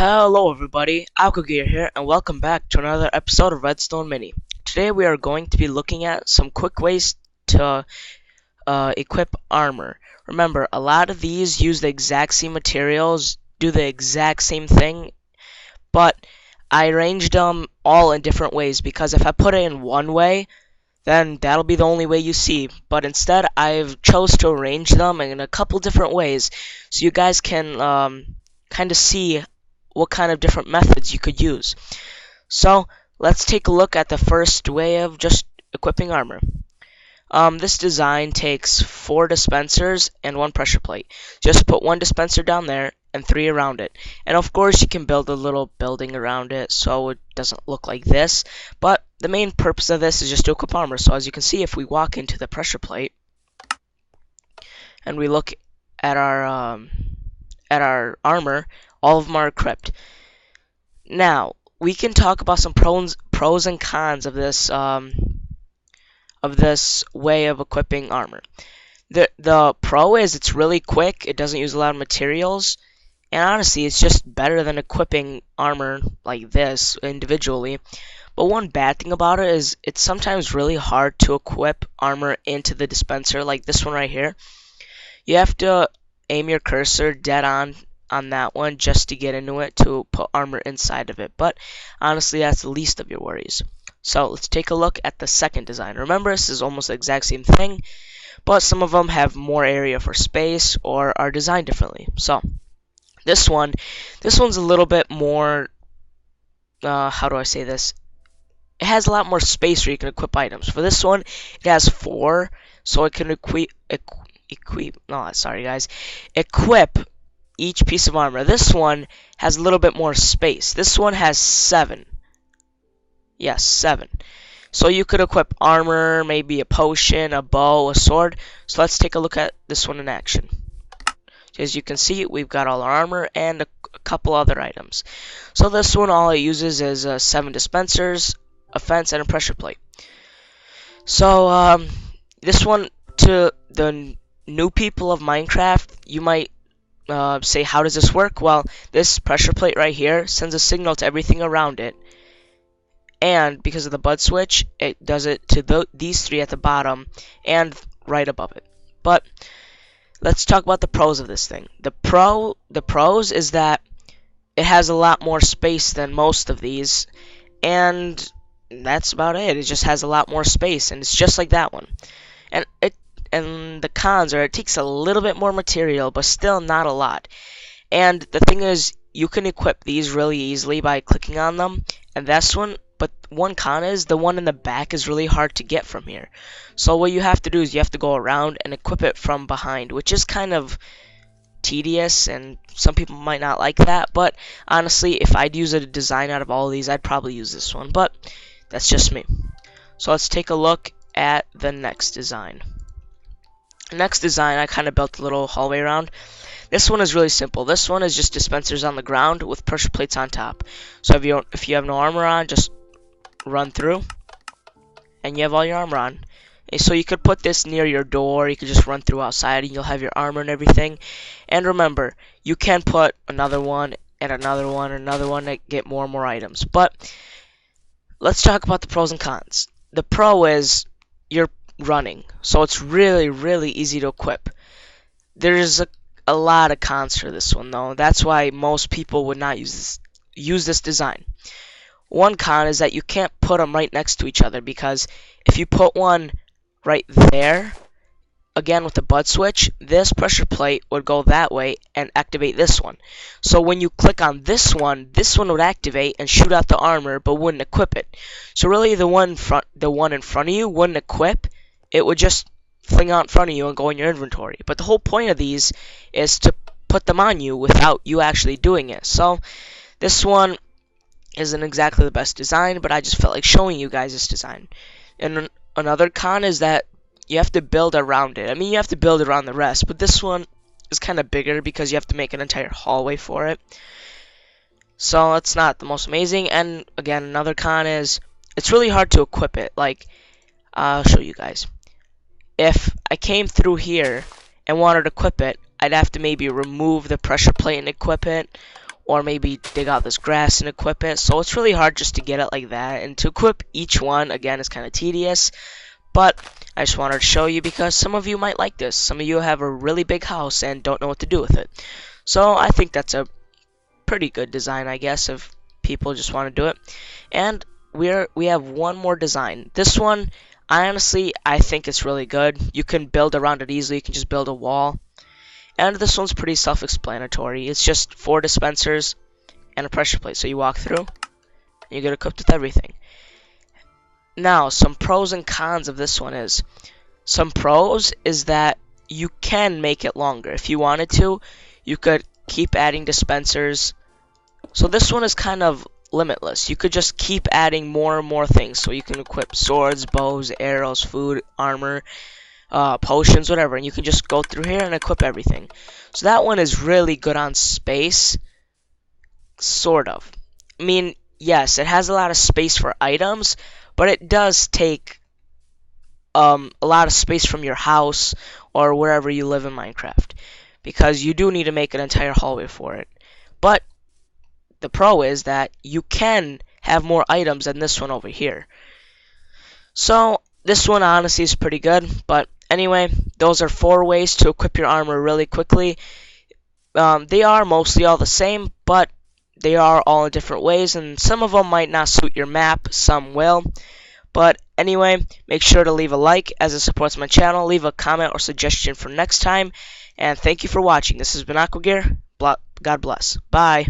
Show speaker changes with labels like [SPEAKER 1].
[SPEAKER 1] Hello everybody, Alkagear here, and welcome back to another episode of Redstone Mini. Today we are going to be looking at some quick ways to equip armor. Remember, a lot of these use the exact same materials, do the exact same thing, but I arranged them all in different ways because if I put it in one way, then that'll be the only way you see. But instead, I've chose to arrange them in a couple different ways so you guys can kind of see what kind of different methods you could use. So let's take a look at the first way of just equipping armor. This design takes 4 dispensers and 1 pressure plate. Just put 1 dispenser down there and 3 around it. And of course you can build a little building around it so it doesn't look like this. But the main purpose of this is just to equip armor. So as you can see, if we walk into the pressure plate and we look at our armor, all of them are equipped. Now we can talk about some pros and cons of this way of equipping armor. The pro is it's really quick. It doesn't use a lot of materials, and honestly, it's just better than equipping armor like this individually. But one bad thing about it is it's sometimes really hard to equip armor into the dispenser, like this one right here. You have to aim your cursor dead on that one just to get into it to put armor inside of it. But honestly, that's the least of your worries. So let's take a look at the second design. Remember, this is almost the exact same thing, but some of them have more area for space or are designed differently. So this one's a little bit more, how do I say this? It has a lot more space where you can equip items. For this one, it has 4, so it can equip each piece of armor. This one has a little bit more space. This one has 7. Yes, 7. So you could equip armor, maybe a potion, a bow, a sword. So let's take a look at this one in action. As you can see, we've got all our armor and a couple other items. So this one, all it uses is 7 dispensers, a fence, and a pressure plate. So this one, to the new people of Minecraft, you might say, how does this work? Well, this pressure plate right here sends a signal to everything around it, and because of the bud switch, it does it to these 3 at the bottom and right above it. But let's talk about the pros of this thing. The pros is that it has a lot more space than most of these, and that's about it. It just has a lot more space, and it's just like that one. And the cons are it takes a little bit more material, but still not a lot. And the thing is, you can equip these really easily by clicking on them, and that's one. But one con is the one in the back is really hard to get from here. So what you have to do is you have to go around and equip it from behind, which is kind of tedious, and some people might not like that. But honestly, if I'd use a design out of all of these, I'd probably use this one. But that's just me. So let's take a look at the next design. Next design, I kind of built a little hallway around. This one is really simple. This one is just dispensers on the ground with pressure plates on top. So if you have no armor on, just run through, and you have all your armor on. And so you could put this near your door. You could just run through outside, and you'll have your armor and everything. And remember, you can put another one and another one and another one to get more and more items. But let's talk about the pros and cons. The pro is you're running, so it's really easy to equip. There's a lot of cons for this one, though. That's why most people would not use this design. One con is that you can't put them right next to each other, because if you put one right there, again with the bud switch, this pressure plate would go that way and activate this one. So when you click on this one would activate and shoot out the armor, but wouldn't equip it. So really, the one in front of you wouldn't equip. It would just fling out in front of you and go in your inventory. But the whole point of these is to put them on you without you actually doing it. So this one isn't exactly the best design, but I just felt like showing you guys this design. And another con is that you have to build around it. I mean, you have to build around the rest, but this one is kind of bigger because you have to make an entire hallway for it. So it's not the most amazing. And again, another con is it's really hard to equip it. Like, I'll show you guys. If I came through here and wanted to equip it, I'd have to maybe remove the pressure plate and equip it, or maybe dig out this grass and equip it. So it's really hard just to get it like that, and to equip each one again is kind of tedious. But I just wanted to show you because some of you might like this. Some of you have a really big house and don't know what to do with it. So I think that's a pretty good design, I guess, if people just want to do it. And we have one more design. This one, I think it's really good. You can build around it easily. You can just build a wall. And this one's pretty self-explanatory. It's just 4 dispensers and a pressure plate. So you walk through, and you get equipped with everything. Now, some pros and cons of this one is, some pros is that you can make it longer. If you wanted to, you could keep adding dispensers. So this one is kind of limitless. You could just keep adding more and more things. So you can equip swords, bows, arrows, food, armor, potions, whatever. And you can just go through here and equip everything. So that one is really good on space. Sort of. I mean, yes, it has a lot of space for items, but it does take a lot of space from your house or wherever you live in Minecraft, because you do need to make an entire hallway for it. But the pro is that you can have more items than this one over here. So this one honestly is pretty good. But anyway, those are 4 ways to equip your armor really quickly. They are mostly all the same, but they are all in different ways, and some of them might not suit your map, some will. But anyway, make sure to leave a like as it supports my channel, leave a comment or suggestion for next time, and thank you for watching. This has been AquaGear. God bless. Bye.